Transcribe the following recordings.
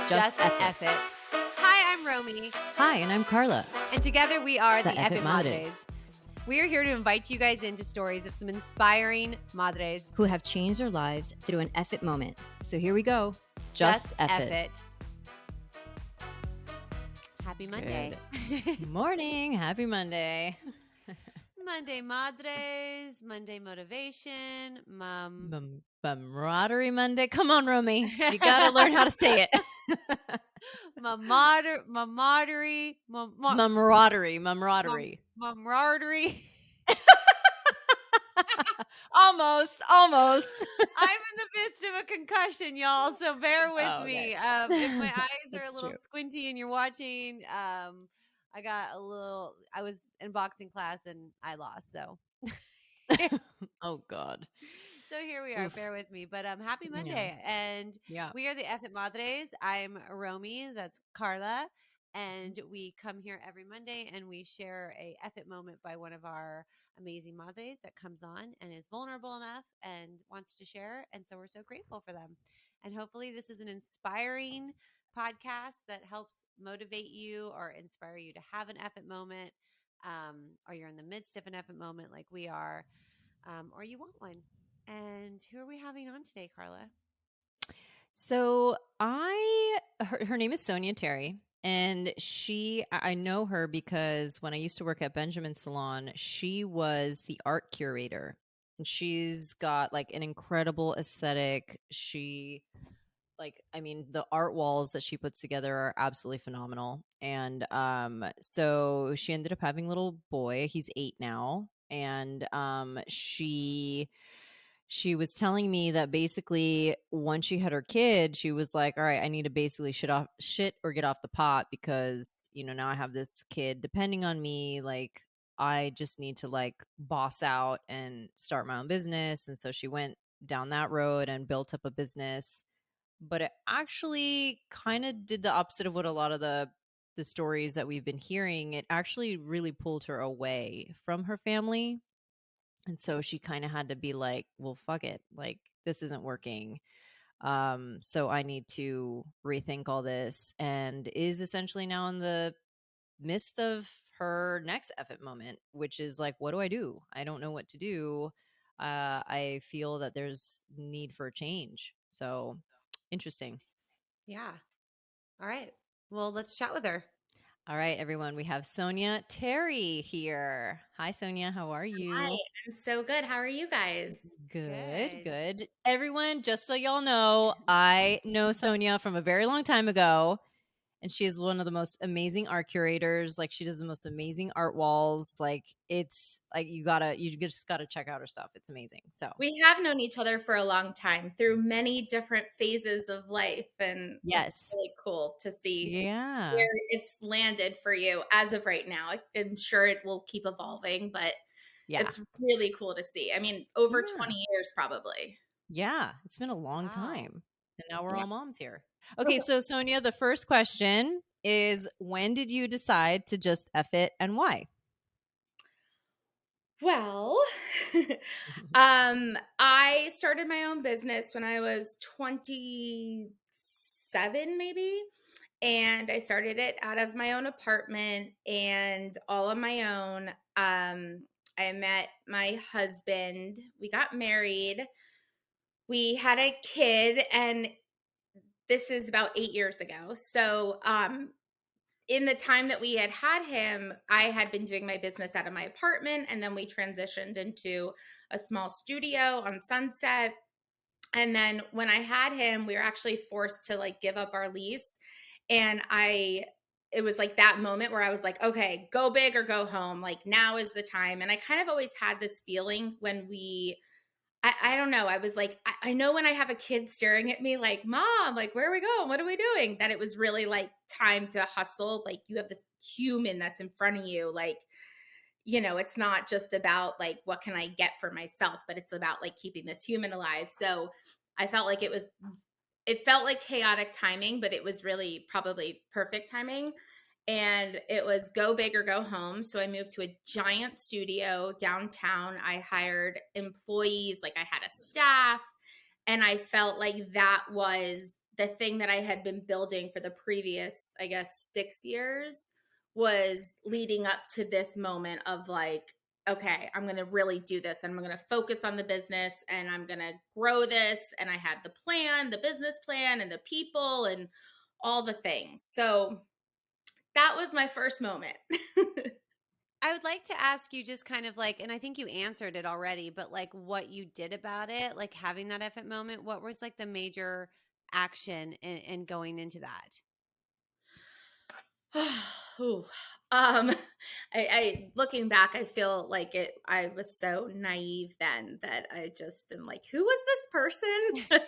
Just Eff Eff It. Hi, I'm Romy, Hi, and I'm Carla. and together we are the The EFFing EFFing Madres. Madres. We are here to invite you guys into stories of some inspiring Madres. Who have changed their lives through an Eff It moment. So here we go. Just Eff It. Happy Monday. Morning. Happy Monday. Monday Madres, Monday motivation, Camaraderie Monday. Come on, Romy. You got to learn how to say it. Camaraderie. Almost. I'm in the midst of a concussion, y'all, so bear with me. If my eyes are a little true. squinty and you're watching, I was in boxing class and I lost, so. Oh, God. So here we are. Oof. Bear with me, but happy Monday, and we are the Eff It Madres. I'm Romy, that's Carla, and we come here every Monday and we share a Eff It moment by one of our amazing madres that comes on and is vulnerable enough and wants to share, and so we're so grateful for them. And hopefully this is an inspiring podcast that helps motivate you or inspire you to have an Eff It moment, or you're in the midst of an Eff It moment like we are, or you want one. And who are we having on today, Carla? So her name is Sonia Terry, and I know her because when I used to work at Benjamin Salon, she was the art curator. And she's got like an incredible aesthetic. The art walls that she puts together are absolutely phenomenal. And so she ended up having a little boy. He's 8 now, and she was telling me that basically once she had her kid, she was like, all right, I need to basically shit or get off the pot because, now I have this kid depending on me. Like, I just need to like boss out and start my own business. And so she went down that road and built up a business. But it actually kind of did the opposite of what a lot of the stories that we've been hearing. It actually really pulled her away from her family. And so she kind of had to be like, well, fuck it. Like, this isn't working. So I need to rethink all this, and is essentially now in the midst of her next Eff It moment, which is like, what do? I don't know what to do. I feel that there's need for a change. So interesting. Yeah. All right. Well, let's chat with her. All right, everyone. We have Sonia Terry here. Hi, Sonia. How are you? Hi, I'm so good. How are you guys? Good. Everyone, just so y'all know, I know Sonia from a very long time ago, and she is one of the most amazing art curators. Like, she does the most amazing art walls. Like, it's like you just gotta check out her stuff. It's amazing. So We have known each other for a long time through many different phases of life, and it's really cool to see where it's landed for you as of right now. I'm sure it will keep evolving, but it's really cool to see. I mean, over 20 years probably. Yeah, it's been a long time. And now we're all moms here. Okay, so Sonia, the first question is, when did you decide to just Eff it, and why? Well, I started my own business when I was 27, maybe. And I started it out of my own apartment and all on my own. I met my husband. We got married. We had a kid, and this is about 8 years ago. So, in the time that we had him, I had been doing my business out of my apartment, and then we transitioned into a small studio on Sunset. And then when I had him, we were actually forced to like give up our lease. And it was like that moment where I was like, okay, go big or go home. Like, now is the time. And I kind of always had this feeling when I don't know. I was like, I know when I have a kid staring at me like, Mom, like, where are we going? What are we doing? That it was really like time to hustle. Like, you have this human that's in front of you. Like, it's not just about like, what can I get for myself, but it's about like keeping this human alive. So I felt like it felt like chaotic timing, but it was really probably perfect timing. And it was go big or go home. So I moved to a giant studio downtown. I hired employees, like I had a staff, and I felt like that was the thing that I had been building for the previous, I guess, 6 years was leading up to this moment of like, okay, I'm going to really do this and I'm going to focus on the business and I'm going to grow this. And I had the plan, the business plan, and the people and all the things. So that was my first moment. I would like to ask you just kind of like, and I think you answered it already, but like what you did about it, like having that effort moment, what was like the major action in going into that? Ooh. I looking back, I feel like I was so naive then that I just am like, who was this person?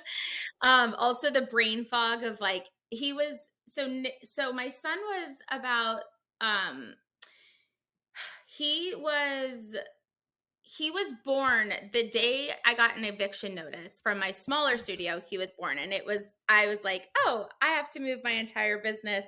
Also the brain fog of like, he was so my son was about, um, he was he was born the day I got an eviction notice from my smaller studio. He was born, and I was like, oh, I have to move my entire business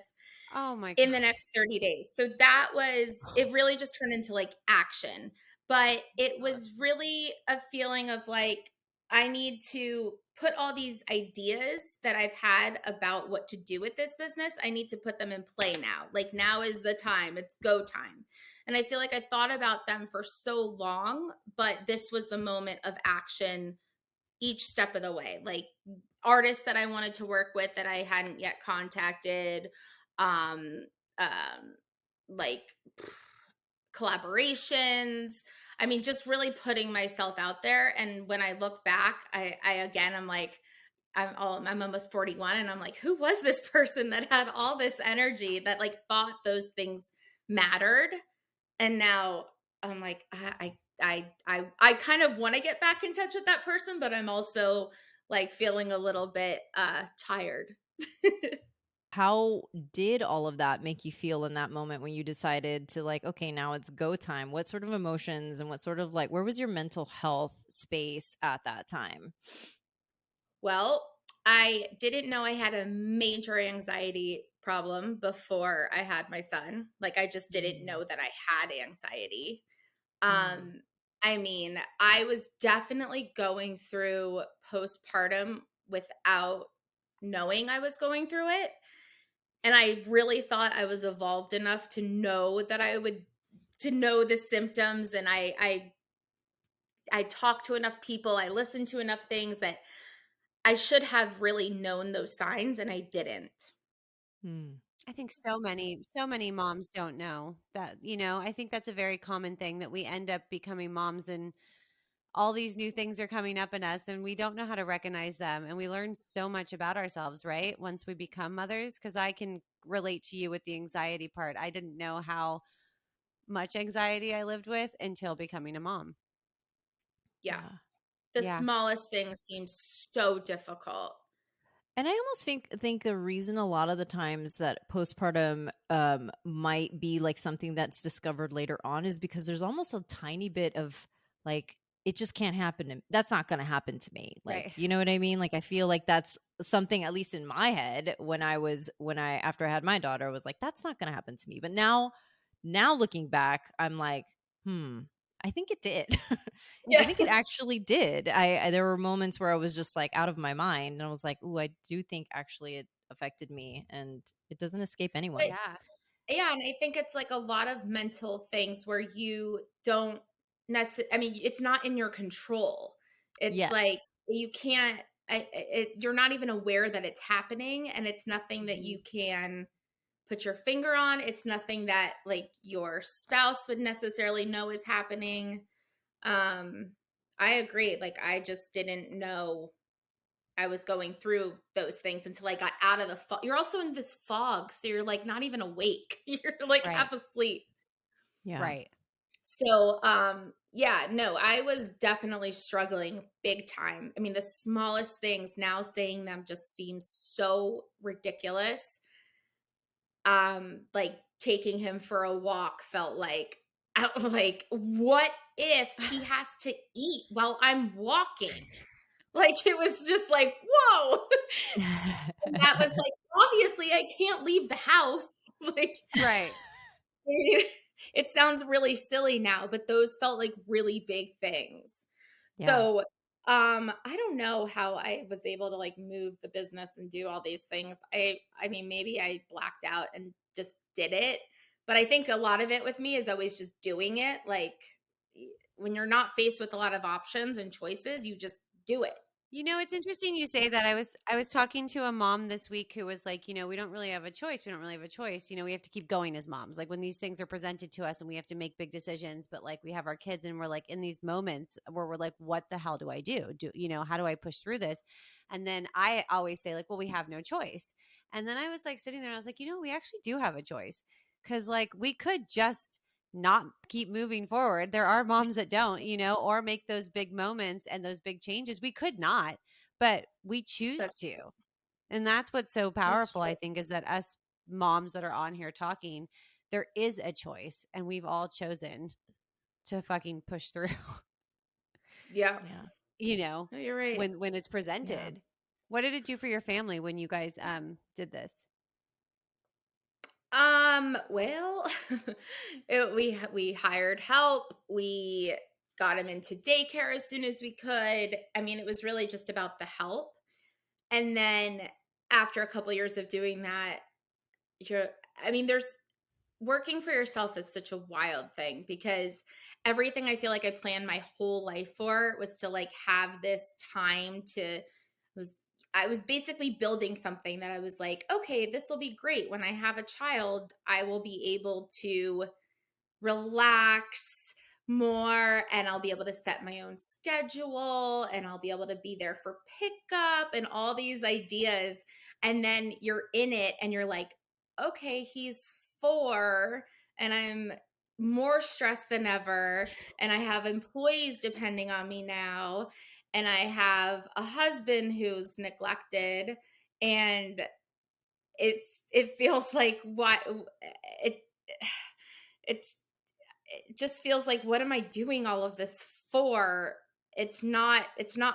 Oh my in the God. next 30 days. So that was, it really just turned into like action. But it was really a feeling of like, I need to put all these ideas that I've had about what to do with this business. I need to put them in play now. Like now is the time, it's go time. And I feel like I thought about them for so long, but this was the moment of action each step of the way. Like artists that I wanted to work with that I hadn't yet contacted, um, like collaborations. I mean, just really putting myself out there. And when I look back, I'm like, I'm almost 41, and I'm like, who was this person that had all this energy that like thought those things mattered? And now I'm like, I kind of want to get back in touch with that person, but I'm also like feeling a little bit tired. How did all of that make you feel in that moment when you decided to like, okay, now it's go time? What sort of emotions and what sort of like, where was your mental health space at that time? Well, I didn't know I had a major anxiety problem before I had my son. Like I just didn't Mm, know that I had anxiety. mm, Um, I mean, I was definitely going through postpartum without knowing I was going through it. And I really thought I was evolved enough to know that to know the symptoms. And I talked to enough people, I listened to enough things that I should have really known those signs, and I didn't. mm. I think so many moms don't know that, I think that's a very common thing that we end up becoming moms and all these new things are coming up in us and we don't know how to recognize them. And we learn so much about ourselves, right? Once we become mothers, because I can relate to you with the anxiety part. I didn't know how much anxiety I lived with until becoming a mom. Yeah. Yeah. The Yeah. smallest things seem so difficult. And I almost think the reason a lot of the times that postpartum might be like something that's discovered later on is because there's almost a tiny bit of like it just can't happen to that's not going to happen to me. Like, Right. you know what I mean? Like I feel like that's something at least in my head when I after I had my daughter was like that's not going to happen to me. But now looking back, I'm like, hmm, I think it did. I Yeah. think it actually did. I there were moments where I was just like out of my mind and I was like, "Ooh, I do think actually it affected me and it doesn't escape anyone." Yeah. Yeah, and I think it's like a lot of mental things where you don't necessarily, I mean, it's not in your control. It's like Yes. you can't, you're not even aware that it's happening, and it's nothing that Mhm. you can put your finger on. It's nothing that like your spouse would necessarily know is happening. Um, I agree. Like, I just didn't know I was going through those things until I got out of the fog. You're also in this fog, so you're like not even awake. You're like Right. half asleep. Yeah. Right. So, yeah, no, I was definitely struggling big time. I mean, the smallest things now saying them just seems so ridiculous. Like taking him for a walk felt like I was like, what if he has to eat while I'm walking? Like it was just like, whoa. And that was like, obviously I can't leave the house. Like Right. it sounds really silly now, but those felt like really big things. Yeah. So, I don't know how I was able to like move the business and do all these things. I mean, maybe I blacked out and just did it, but I think a lot of it with me is always just doing it. Like when you're not faced with a lot of options and choices, you just do it. You know, it's interesting you say that. I was talking to a mom this week who was like, we don't really have a choice. We don't really have a choice. We have to keep going as moms. Like when these things are presented to us and we have to make big decisions, but like we have our kids and we're like in these moments where we're like, what the hell do I do? How do I push through this? And then I always say like, well, we have no choice. And then I was like sitting there and I was like, we actually do have a choice. Cause like we could just not keep moving forward. There are moms that don't, or make those big moments and those big changes. We could not, but we choose That's to. And that's what's so that's powerful, true. I think, is that us moms that are on here talking, there is a choice and we've all chosen to fucking push through, Yeah. Yeah. No, you're right. when it's Yeah. presented. What did it do for your family when you guys did this? Well, we hired help. We got him into daycare as soon as we could. I mean, it was really just about the help. And then after a couple years of doing that, you're I mean, there's working for yourself is such a wild thing because everything I feel like I planned my whole life for was to like have this time to was I was basically building something that I was like, okay, this will be great. When I have a child, I will be able to relax more and I'll be able to set my own schedule and I'll be able to be there for pickup and all these ideas. And then you're in it and you're like, okay, he's 4 and I'm more stressed than ever. And I have employees depending on me now. And I have a husband who's neglected. And it feels like what it it's it just feels like what am I doing all of this for? It's not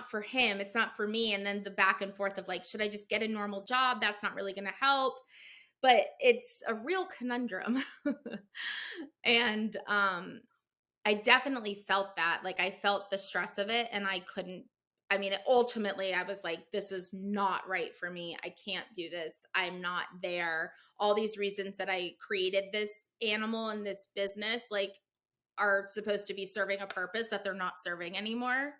for him, it's not for me. And then the back and forth of like, should I just get a normal job? That's not really going to help. But it's a real conundrum. And I definitely felt that. Like I felt the stress of it and I couldn't I mean, ultimately I was like this is not right for me. I can't do this. I'm not there. All these reasons that I created this animal and this business like are supposed to be serving a purpose that they're not serving anymore.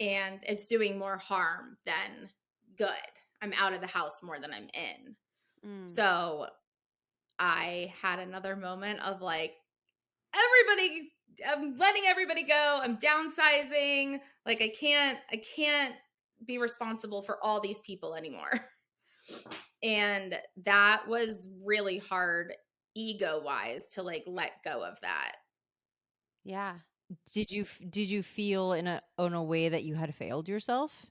And it's doing more harm than good. I'm out of the house more than I'm in. Mm. So I had another moment of like, everybody, I'm letting everybody go. I'm downsizing. Like I can't be responsible for all these people anymore. And that was really hard ego wise to like let go of that. Yeah. Did you feel in a way that you had failed yourself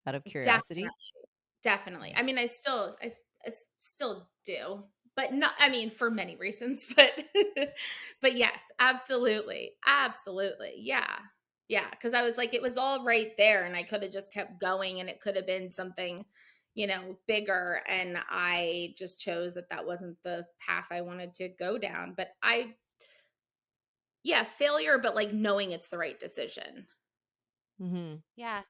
out of Definitely. curiosity? Definitely. Yeah. I mean, I still do, but not. I mean, for many reasons, but but yes, absolutely, absolutely, yeah, yeah. Because I was like, it was all right there, and I could have just kept going, and it could have been something, bigger. And I just chose that that wasn't the path I wanted to go down. But yeah, failure, but like knowing it's the right decision. Mhm. Yeah.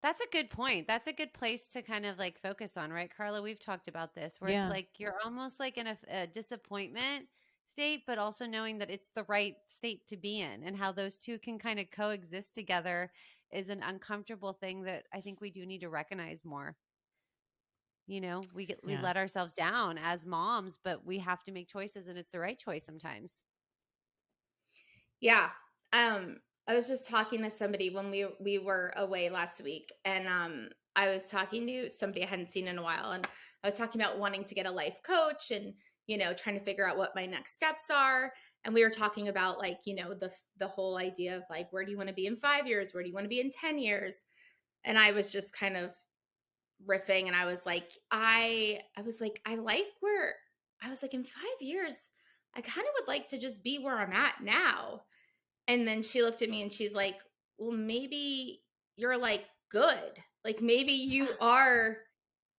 That's a good point. That's a good place to kind of like focus on, right, Carla? We've talked about this where it's Yeah. like you're almost like in a disappointment state, but also knowing that it's the right state to be in and how those two can kind of coexist together is an uncomfortable thing that I think we do need to recognize more. We Yeah. let ourselves down as moms, but we have to make choices and it's the right choice sometimes. Yeah. I was just talking to somebody when we were away last week and I was talking to somebody I hadn't seen in a while and I was talking about wanting to get a life coach and trying to figure out what my next steps are and we were talking about like the whole idea of like where do you want to be in 5 years, where do you want to be in 10 years, and I was just kind of riffing and I was like I like where I was like in 5 years I kind of would like to just be where I'm at now. And then she looked at me and she's like, well, maybe you're like good. Like maybe you are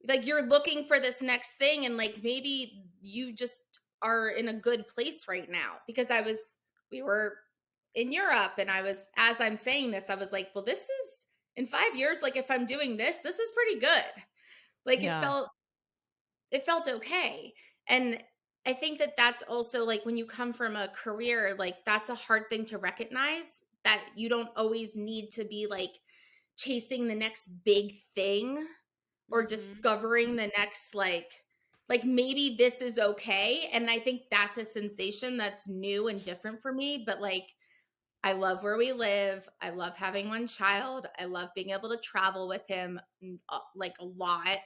like you're looking for this next thing and like maybe you just are in a good place right now. Because we were in Europe and I was as I'm saying this, I was like, well, this is in 5 years, like if I'm doing this is pretty good. Like it felt okay. And I think that that's also like when you come from a career, like that's a hard thing to recognize, that you don't always need to be like chasing the next big thing or discovering the next like maybe this is okay. And I think that's a sensation that's new and different for me, but like I love where we live. I love having one child. I love being able to travel with him like a lot.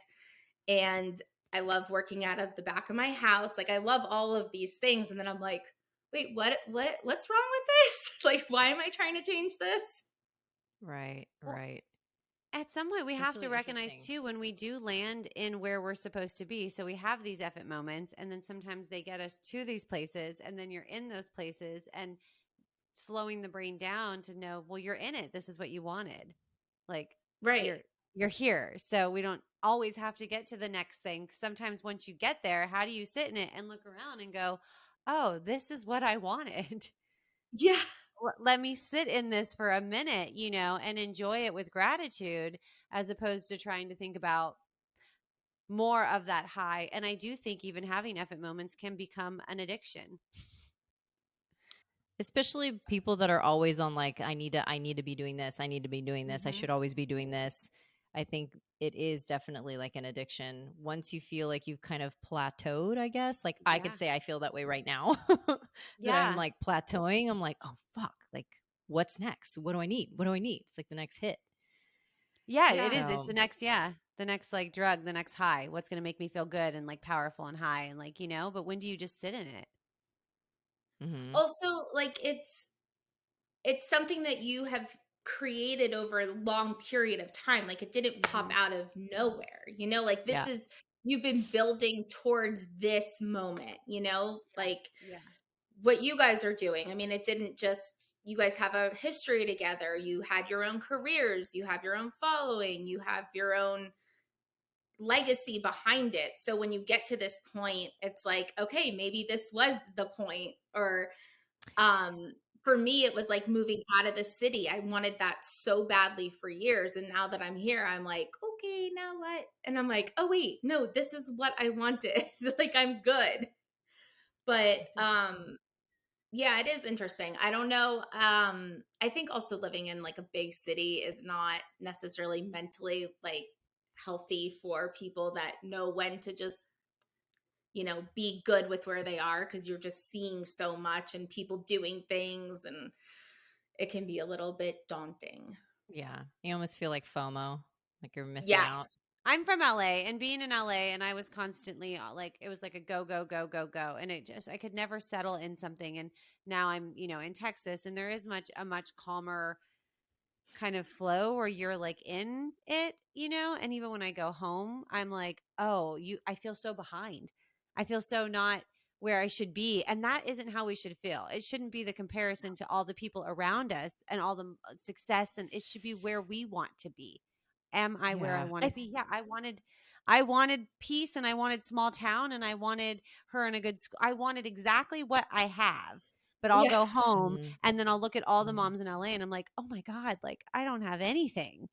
And I love working out of the back of my house. Like I love all of these things. And then I'm like, wait, what's wrong with this? Like, why am I trying to change this? Right, Well, right. at some point, we That's have to really recognize interesting. too when we do land in where we're supposed to be. So we have these effort moments, and then sometimes they get us to these places, and then you're in those places, and slowing the brain down to know, well, you're in it. This is what you wanted. Like Right. you're here. So we don't always have to get to the next thing. Sometimes once you get there, how do you sit in it and look around and go, oh, this is what I wanted. Yeah. Let me sit in this for a minute, and enjoy it with gratitude, as opposed to trying to think about more of that high. And I do think even having effort moments can become an addiction. Especially people that are always on like I need to be doing this, I need to be doing this, I Mm-hmm. should always be doing this. I think it is definitely like an addiction. Once you feel like you've kind of plateaued, I guess. Like I could Yeah. say I feel that way right now. That I'm Yeah. like plateauing. I'm like, "Oh fuck. Like what's next? What do I need? What do I need?" It's like the next hit. Yeah, it Yeah. is. It's So, the next like drug, the next high. What's going to make me feel good and like powerful and high and like, but when do you just sit in it? mhm. Also, like it's something that you have created over a long period of time. Like it didn't pop Mm-hmm. out of nowhere, like this Yeah. is you've been building towards this moment, like Yeah. what you guys are doing. I mean, it didn't just you guys have a history together. You had your own careers, you have your own following, you have your own legacy behind it. So when you get to this point, it's like, okay, maybe this was the point. Or um for me it was like moving out of the city. I wanted that so badly for years, and now that I'm here I'm like, okay, now what? And I'm like, oh wait, no, this is what I wanted. Like I'm good. But That's interesting. yeah, it is interesting. I don't know. I think also living in like a big city is not necessarily mentally like healthy for people that know when to just, be good with where they are, because you're just seeing so much and people doing things, and it can be a little bit daunting. Yeah. You almost feel like FOMO, like you're missing out. Yes. I'm from LA, and being in LA, and I was constantly like, it was like a go, go, go, go, go. And I could never settle in something. And now I'm, in Texas, and there is a much calmer kind of flow where you're like in it, and even when I go home, I'm like, oh, I feel so behind. I feel so not where I should be. And that isn't how we should feel. It shouldn't be the comparison to all the people around us and all the success. And it should be where we want to be. Am I where I Yeah. want to be? Yeah. I wanted peace, and I wanted small town, and I wanted her in a good school. I wanted exactly what I have, but I'll Yeah. go home Mhm. and then I'll look at all the Mhm. moms in LA, and I'm like, oh my God, like I don't have anything.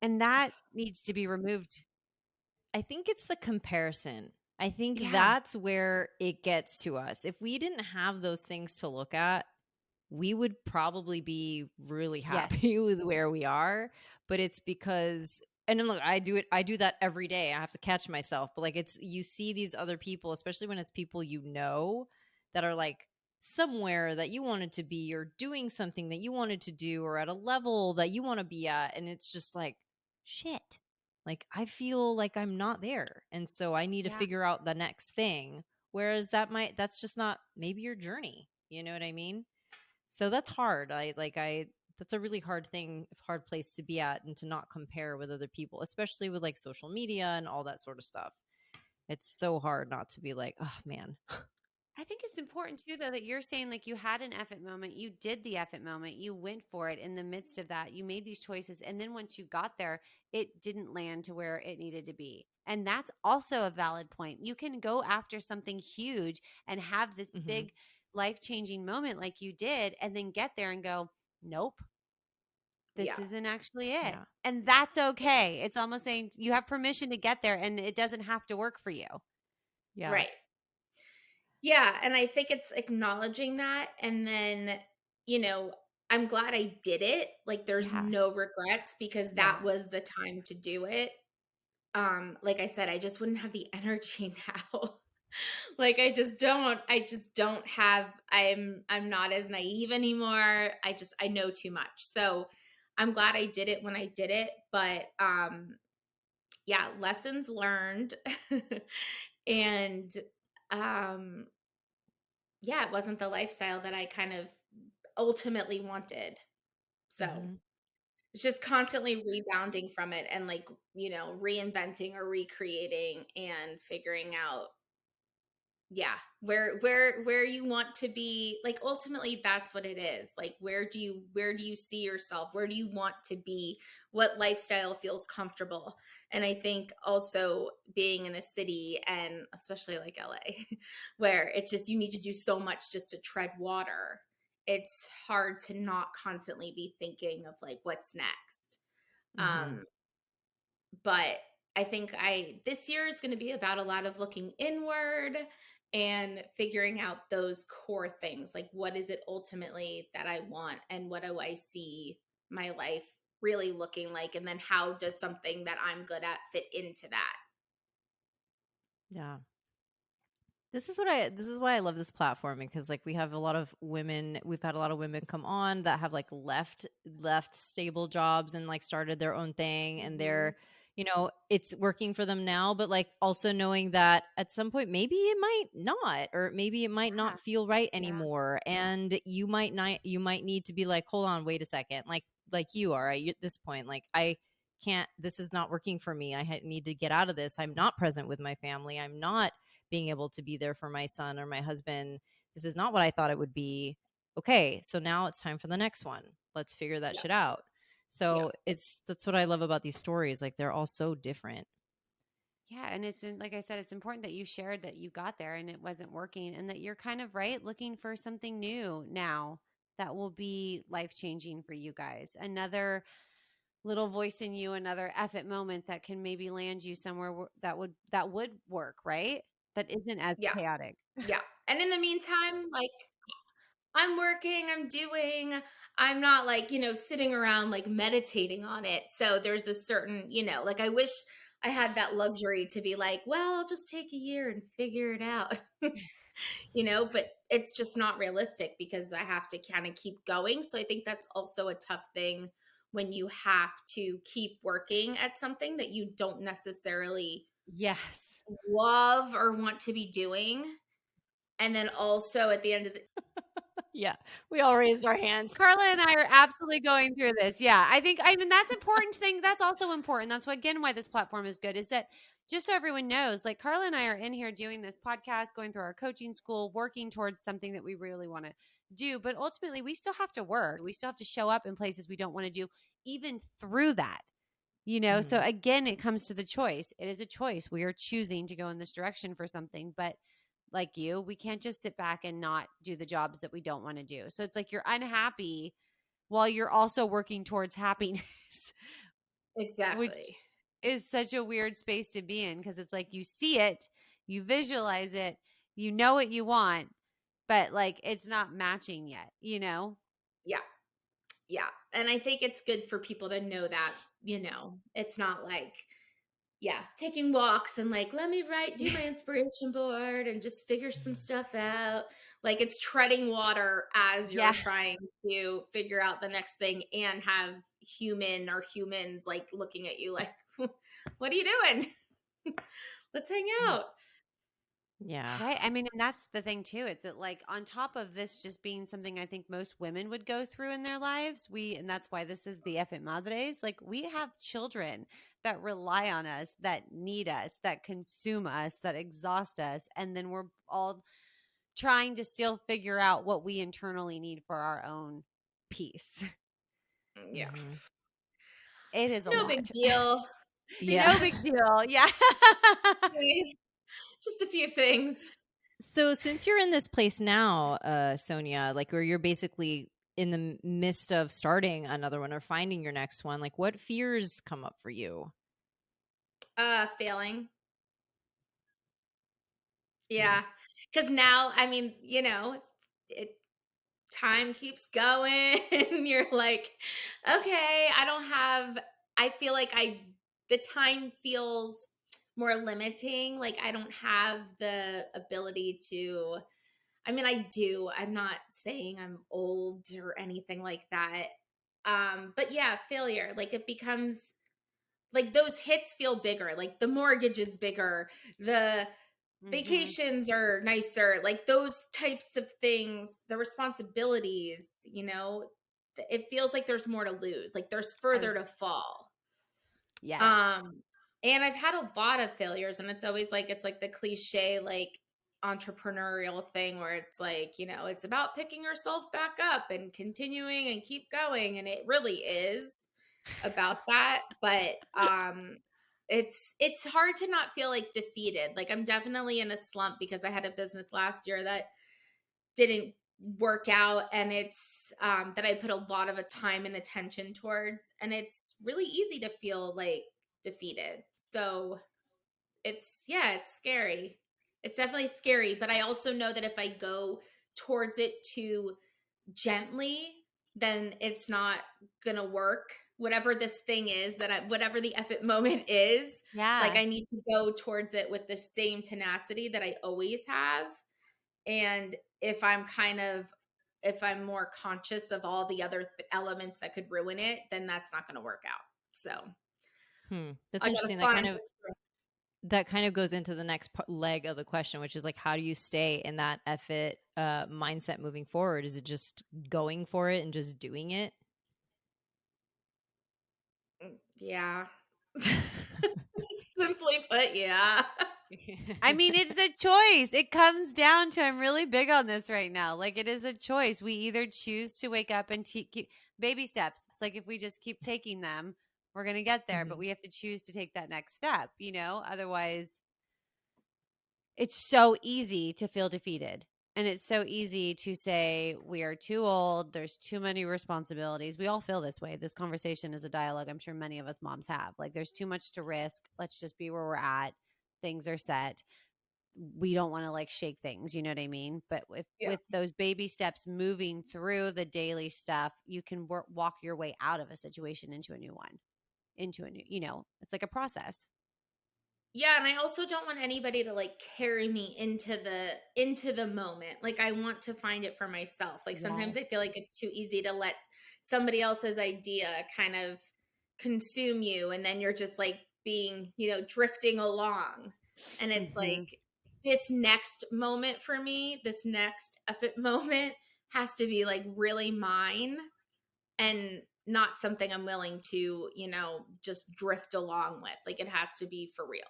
And that needs to be removed. I think it's the comparison. I think Yeah. that's where it gets to us. If we didn't have those things to look at, we would probably be really Yes. happy with where we are. But it's because, and then look, I do that every day. I have to catch myself. But like, it's, you see these other people, especially when it's people that are like somewhere that you wanted to be, or doing something that you wanted to do, or at a level that you want to be at. And it's just like, shit. Like, I feel like I'm not there. And so I need to Yeah. figure out the next thing. Whereas that's just not maybe your journey. You know what I mean? So that's hard. That's a really hard place to be at, and to not compare with other people, especially with like social media and all that sort of stuff. It's so hard not to be like, oh man. I think it's important too, though, that you're saying like you had an effort moment, you did the effort moment, you went for it in the midst of that, you made these choices. And then once you got there, it didn't land to where it needed to be. And that's also a valid point. You can go after something huge and have this Hmm. big life changing moment like you did, and then get there and go, nope, this isn't actually it. Yeah. And that's okay. It's almost saying you have permission to get there and it doesn't have to work for you. Yeah. Right. Yeah, and I think it's acknowledging that, and then, I'm glad I did it. Like, there's Yeah. no regrets because Yeah. that was the time to do it. Like I said, I just wouldn't have the energy now. Like, I just don't have I'm not as naive anymore. I know too much. So, I'm glad I did it when I did it, but yeah, lessons learned. And um yeah, it wasn't the lifestyle that I kind of ultimately wanted. So, Mm-hmm. it's just constantly rebounding from it and like, reinventing or recreating and figuring out, yeah, where you want to be. Like, ultimately that's what it is. Like, where do you see yourself? Where do you want to be? What lifestyle feels comfortable? And I think also being in a city, and especially like LA, where it's just you need to do so much just to tread water. It's hard to not constantly be thinking of like what's next. Mm-hmm. But I think I this year is going to be about a lot of looking inward and figuring out those core things. Like, what is it ultimately that I want, and what do I see my life really looking like, and then how does something that I'm good at fit into that? Yeah. This is why I love this platform, because like we've had a lot of women come on that have like left stable jobs and like started their own thing, and Mhm. they're, it's working for them now, but like also knowing that at some point maybe it might not, or maybe it might Yeah. not feel right Yeah. anymore, and you might need to be like, hold on, wait a second, like you are at this point, like I can't, this is not working for me, need to get out of this, I'm not present with my family, I'm not being able to be there for my son or my husband. This is not what I thought it would be. Okay, so now it's time for the next one. Let's figure that Yeah. shit out. Yeah. So that's what I love about these stories. Like they're all so different. Yeah, and like I said, it's important that you shared that you got there and it wasn't working, and that you're kind of right looking for something new now that will be life changing for you guys. Another little voice in you, another effort moment that can maybe land you somewhere that would work, right? That isn't as Yeah. chaotic. Yeah. And in the meantime, like, I'm working, I'm not like, sitting around like meditating on it. So there's a certain, like, I wish I had that luxury to be like, well, I'll just take a year and figure it out, but it's just not realistic because I have to kind of keep going. So I think that's also a tough thing when you have to keep working at something that you don't necessarily Yes. love or want to be doing. And then also at the end of the Yeah, we all raised our hands. Carla and I are absolutely going through this. Yeah. I mean, that's important thing. That's also important. That's what, again, why this platform is good, is that just so everyone knows, like Carla and I are in here doing this podcast, going through our coaching school, working towards something that we really want to do. But ultimately, we still have to work. We still have to show up in places we don't want to do, even through that. So Mhm. again, it comes to the choice. It is a choice. We are choosing to go in this direction for something, but like you, we can't just sit back and not do the jobs that we don't want to do. So it's like you're unhappy while you're also working towards happiness, which exactly. is such a weird space to be in, because it's like you see it, you visualize it, you know what you want, but like it's not matching yet. Yeah. Yeah. And I think it's good for people to know that, it's not like, yeah, taking walks and like, let me do my inspiration board and just figure some stuff out. Like, it's treading water as you're Yeah. trying to figure out the next thing and have humans like looking at you like, what are you doing? Let's hang out. Yeah. Right. I mean, and that's the thing too. It's that, like, on top of this just being something I think most women would go through in their lives, and that's why this is the Effort Madres. Like, we have children that rely on us, that need us, that consume us, that exhaust us. And then we're all trying to still figure out what we internally need for our own peace. Yeah. Mhm. It is a No big lot. deal. Yeah. No big deal. Yeah. Just a few things. So since you're in this place now, Sonia, like where you're basically in the midst of starting another one or finding your next one, like what fears come up for you? Failing. Yeah. Because now, I mean, it time keeps going and you're like, okay, I feel like the time feels more limiting. Like I don't have the ability to, I mean, I do. I'm not saying I'm old or anything like that. But yeah, failure. Like it becomes like those hits feel bigger. Like the mortgage is bigger. The vacations are nicer, like those types of things, the responsibilities, it feels like there's more to lose, like there's further to fall. Yes. And I've had a lot of failures, and it's always like, it's like the cliche, like entrepreneurial thing where it's like, it's about picking yourself back up and continuing and keep going. And it really is about that. But it's hard to not feel like defeated. Like I'm definitely in a slump because I had a business last year that didn't work out, and it's that I put a lot of time and attention towards, and it's really easy to feel like defeated. So it's scary. It's definitely scary, but I also know that if I go towards it too gently, then it's not gonna work. Whatever this thing is whatever the effort moment is, like I need to go towards it with the same tenacity that I always have. And if I'm more conscious of all the other elements that could ruin it, then that's not gonna work out. So That's I gotta interesting. find That kind of goes into the next leg of the question, which is like, how do you stay in that effort mindset moving forward? Is it just going for it and just doing it? Yeah. Simply put, yeah. I mean, it's a choice. It comes down to, I'm really big on this right now. Like, it is a choice. We either choose to wake up and keep baby steps. It's like if we just keep taking them, we're going to get there, but we have to choose to take that next step, Otherwise, it's so easy to feel defeated. And it's so easy to say, we are too old. There's too many responsibilities. We all feel this way. This conversation is a dialogue I'm sure many of us moms have. Like, there's too much to risk. Let's just be where we're at. Things are set. We don't want to like shake things, you know what I mean? But with those baby steps, moving through the daily stuff, you can walk your way out of a situation into a new one, into a new, it's like a process. Yeah, and I also don't want anybody to like carry me into the moment. Like I want to find it for myself. Like sometimes I feel like it's too easy to let somebody else's idea kind of consume you, and then you're just like being, drifting along. And it's like this next moment for me, this next effort moment has to be like really mine and not something I'm willing to, just drift along with. Like it has to be for real.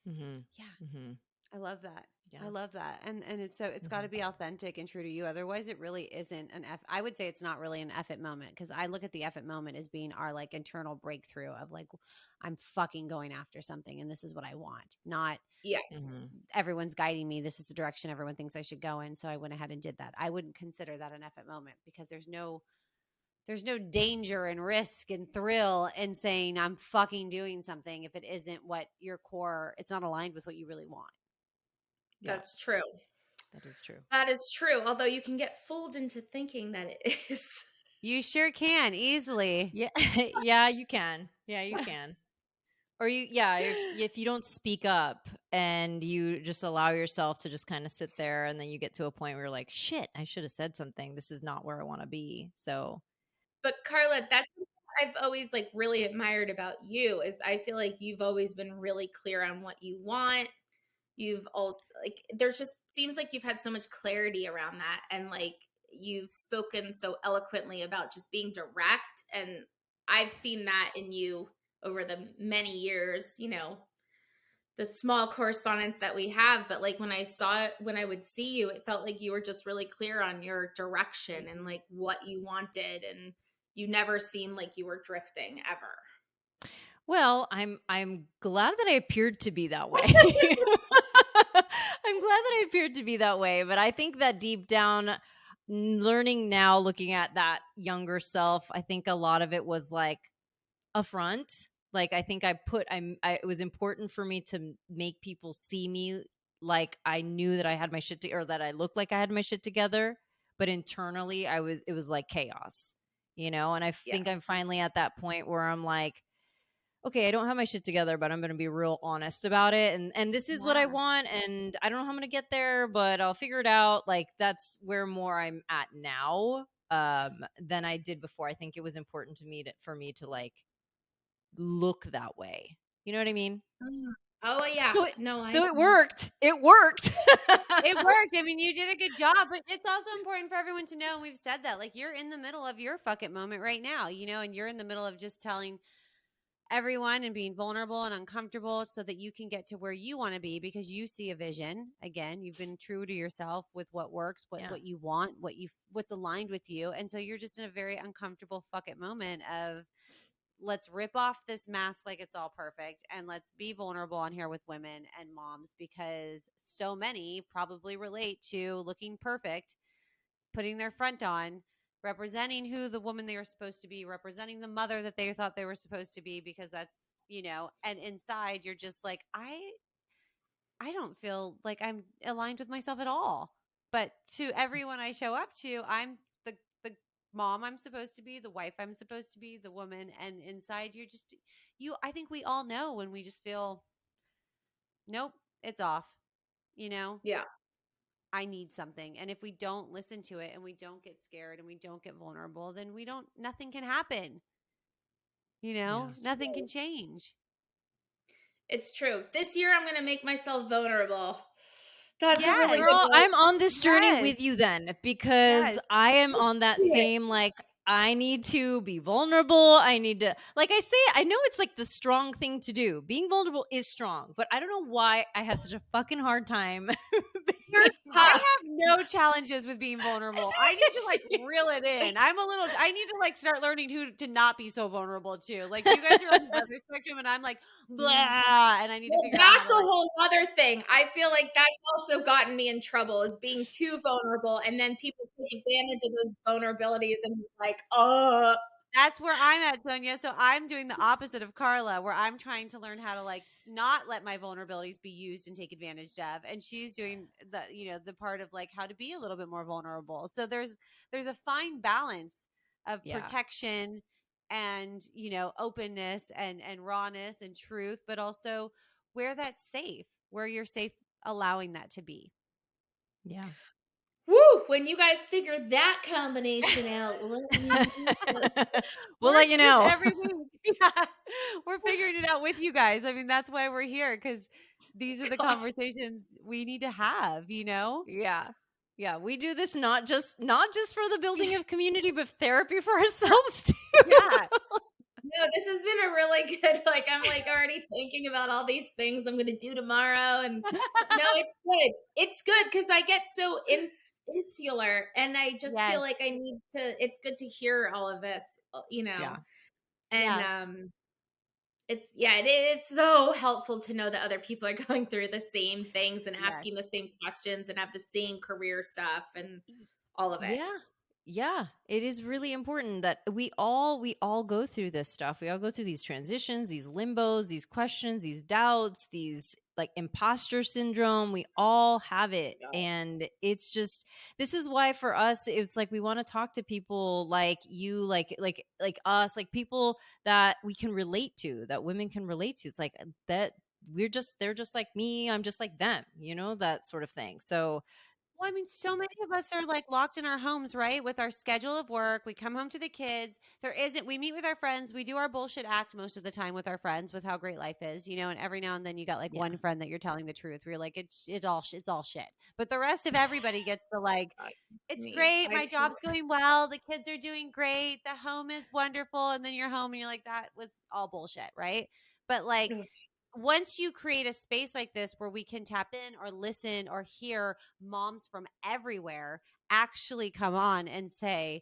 Yeah. I love that. I love that. And it's got to be authentic and true to you. Otherwise it really isn't I would say it's not really an effort moment, because I look at the effort moment as being our like internal breakthrough of like, I'm fucking going after something and this is what I want. Not everyone's guiding me. This is the direction everyone thinks I should go in. So I went ahead and did that. I wouldn't consider that an effort moment, because there's no danger and risk and thrill in saying I'm fucking doing something if it isn't what your core, it's not aligned with what you really want. That's true. That is true. That is true. Although you can get fooled into thinking that it is. You sure can, easily. Yeah. Yeah, you can. Yeah, you can. Or if you don't speak up and you just allow yourself to just kind of sit there, and then you get to a point where you're like, shit, I should have said something. This is not where I want to be. So, but Carla, that's what I've always like really admired about you, is I feel like you've always been really clear on what you want. You've also like, there's just seems like you've had so much clarity around that, and like you've spoken so eloquently about just being direct, and I've seen that in you over the many years, the small correspondence that we have. But like when I would see you, it felt like you were just really clear on your direction and like what you wanted, and you never seemed like you were drifting ever. well, I'm glad that I appeared to be that way. I'm glad that I appeared to be that way, but I think that deep down learning now, looking at that younger self, I think a lot of it was like a front. Like I think it was important for me to make people see me like I knew that I had my or that I looked like I had my shit together, but internally it was like chaos, you know? And I Yeah. think I'm finally at that point where I'm like, okay, I don't have my shit together, but I'm going to be real honest about it. And this is what I want. And I don't know how I'm going to get there, but I'll figure it out. Like that's where more I'm at now than I did before. I think it was important for me to like look that way. You know what I mean? Oh yeah. So it worked. It worked. It worked. I mean, you did a good job, but it's also important for everyone to know, and we've said that, like, you're in the middle of your fuck it moment right now, you know, and you're in the middle of just telling everyone and being vulnerable and uncomfortable so that you can get to where you want to be because you see a vision. Again, you've been true to yourself with what works, what you want, what's aligned with you. And so you're just in a very uncomfortable fuck it moment of let's rip off this mask like it's all perfect and let's be vulnerable on here with women and moms because so many probably relate to looking perfect, putting their front on, representing who the woman they were supposed to be, representing the mother that they thought they were supposed to be because that's, you know, and inside you're just like I don't feel like I'm aligned with myself at all. But to everyone I show up to, I'm the mom I'm supposed to be, the wife I'm supposed to be, the woman, and inside you're just you I think we all know when we just feel nope, it's off. You know? Yeah. I need something. And if we don't listen to it and we don't get scared and we don't get vulnerable, then nothing can happen. You know? Yeah. Nothing can change. It's true. This year I'm going to make myself vulnerable. That's a really Yes. good Girl, one. I'm on this journey Yes. with you then because Yes. I am on that same like I need to be vulnerable. I need to like I say I know it's like the strong thing to do. Being vulnerable is strong, but I don't know why I have such a fucking hard time. You're I tough. have no challenges with being vulnerable. I need to like reel it in. I need to like start learning who to not be so vulnerable to. Like you guys are on the other spectrum and I'm like blah and I need to Well, figure out how that's to a like whole other thing. I feel like that's also gotten me in trouble is being too vulnerable, and then people take advantage of those vulnerabilities and like, that's where I'm at, Sonia. So I'm doing the opposite of Carla, where I'm trying to learn how to like not let my vulnerabilities be used and take advantage of. And she's doing the, you know, the part of like how to be a little bit more vulnerable. So there's a fine balance of Yeah. protection and, you know, openness and rawness and truth, but also where that's safe, where you're safe allowing that to be. Yeah. woo! When you guys figure that combination out, let me know. We'll Or let you it's just know. every week. Yeah. We're figuring it out with you guys. I mean, that's why we're here because these are the God. conversations we need to have, you know? Yeah. Yeah, we do this not just for the building of community, but therapy for ourselves too. Yeah. No, this has been a really good, like, I'm like already thinking about all these things I'm going to do tomorrow. And no, it's good. It's good because I get so insular and I just feel Yes. like I need to, it's good to hear all of this, you know, Yeah. and, Yeah. it is so helpful to know that other people are going through the same things and Yes. asking the same questions and have the same career stuff and all of it. Yeah. Yeah, it is really important that we all go through this stuff. We all go through these transitions, these limbos, these questions, these doubts, these like imposter syndrome. We all have it. Yeah. And it's just this is why for us it's like we want to talk to people like you, like us, like people that we can relate to, that women can relate to. It's like that they're just like me, I'm just like them, you know, that sort of thing. So Well, I mean, so many of us are like locked in our homes, right? With our schedule of work. We come home to the kids. We meet with our friends. We do our bullshit act most of the time with our friends with how great life is, you know, and every now and then you got like yeah. one friend that you're telling the truth where you're like, it's all shit. But the rest of everybody gets the like, it's great. My job's going well. The kids are doing great. The home is wonderful. And then you're home and you're like, that was all bullshit, right? But like, once you create a space like this where we can tap in or listen or hear moms from everywhere actually come on and say,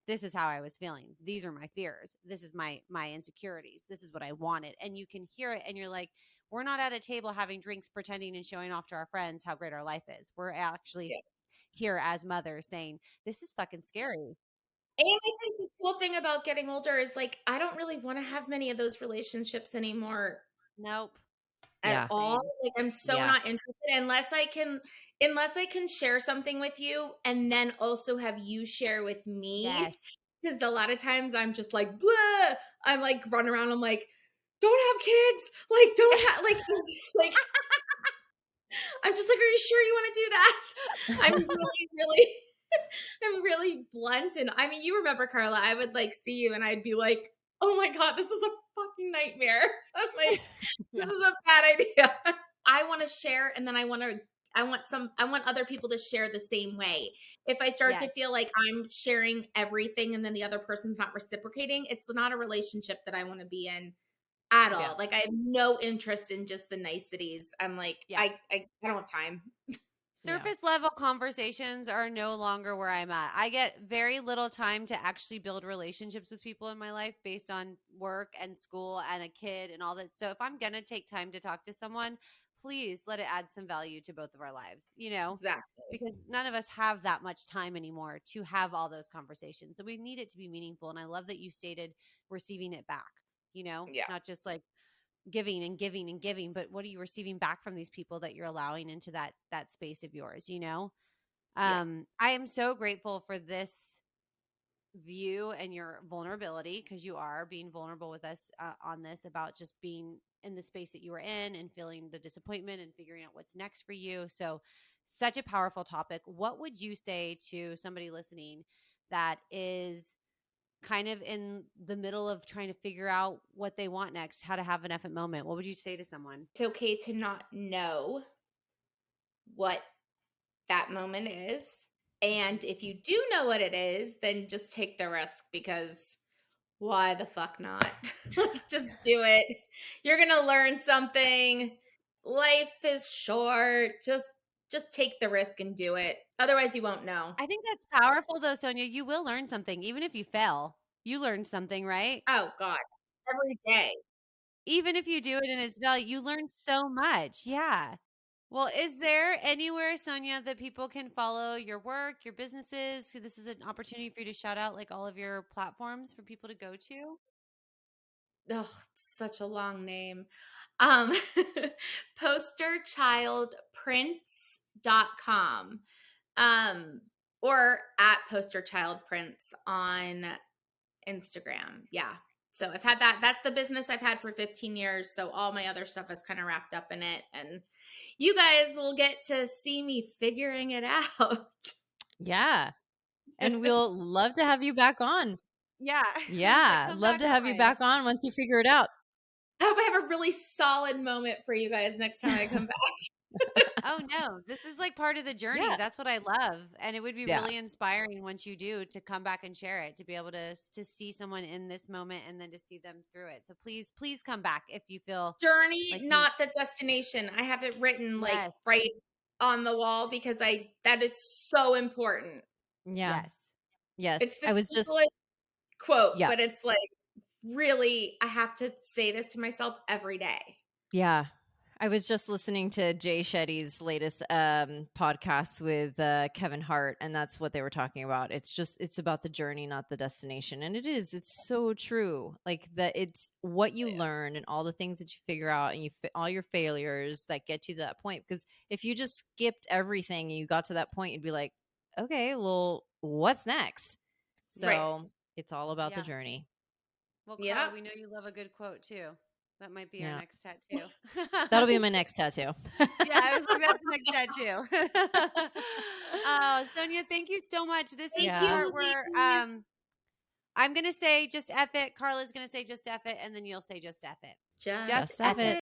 this is how I was feeling. These are my fears. This is my insecurities. This is what I wanted. And you can hear it and you're like, we're not at a table having drinks, pretending and showing off to our friends how great our life is. We're actually here as mothers saying, this is fucking scary. And I think the cool thing about getting older is like, I don't really want to have many of those relationships anymore. Nope. At all. Like, I'm so not interested unless I can share something with you and then also have you share with me. Yes. Because a lot of times I'm just like, blah. I'm like run around. I'm like, don't have kids. Like, don't have like, I'm just like, are you sure you want to do that? I'm I'm really blunt. And I mean, you remember, Carla, I would like see you and I'd be like, oh my God, this is a fucking nightmare. I'm like, this is a bad idea. I want to share, and then I want other people to share the same way. If I start to feel like I'm sharing everything and then the other person's not reciprocating, it's not a relationship that I want to be in at all. Like, I have no interest in just the niceties. I'm like, I don't have time. Surface level conversations are no longer where I'm at. I get very little time to actually build relationships with people in my life based on work and school and a kid and all that. So if I'm going to take time to talk to someone, please let it add some value to both of our lives, Exactly. because none of us have that much time anymore to have all those conversations. So we need it to be meaningful. And I love that you stated receiving it back, not just like giving and giving and giving, but what are you receiving back from these people that you're allowing into that space of yours? I am so grateful for this view and your vulnerability, because you are being vulnerable with us on this, about just being in the space that you were in and feeling the disappointment and figuring out what's next for you. So such a powerful topic. What would you say to somebody listening that is kind of in the middle of trying to figure out what they want next, how to have an effing moment? What would you say to someone? It's okay to not know what that moment is. And if you do know what it is, then just take the risk, because why the fuck not? Just do it. You're going to learn something. Life is short. Just take the risk and do it. Otherwise you won't know. I think that's powerful though, Sonia. You will learn something. Even if you fail, you learn something, right? Oh God. Every day. Even if you do it and it's value, you learn so much. Yeah. Well, is there anywhere, Sonia, that people can follow your work, your businesses? So this is an opportunity for you to shout out like all of your platforms for people to go to. Oh, such a long name. Um, posterchildprints.com. Or at posterchildprints on Instagram. Yeah. So I've had that. That's the business I've had for 15 years. So all my other stuff is kind of wrapped up in it. And you guys will get to see me figuring it out. Yeah. And we'll love to have you back on. Yeah. Yeah. Love to have you back on once you figure it out. I hope I have a really solid moment for you guys next time I come back. Oh no, this is like part of the journey. Yeah. That's what I love. And it would be really inspiring once you do to come back and share it, to be able to see someone in this moment and then to see them through it. So please come back if you feel journey, like not the destination. I have it written like right on the wall, because that is so important. Yeah. Yes. It's the simplest quote, yeah. but it's like, really, I have to say this to myself every day. Yeah. I was just listening to Jay Shetty's latest podcast with Kevin Hart, and that's what they were talking about. It's about the journey, not the destination. And it's so true. Like that, it's what you learn and all the things that you figure out, and all your failures that get you to that point. Because if you just skipped everything and you got to that point, you'd be like, okay, well, what's next? So it's all about the journey. Well, Carla, we know you love a good quote too. That might be our next tattoo. That'll be my next tattoo. Yeah, I was like, that's the next tattoo. Oh, Sonia, thank you so much. This is the part where I'm gonna say just F it. Carla's gonna say just F it, and then you'll say just F it. Just F it.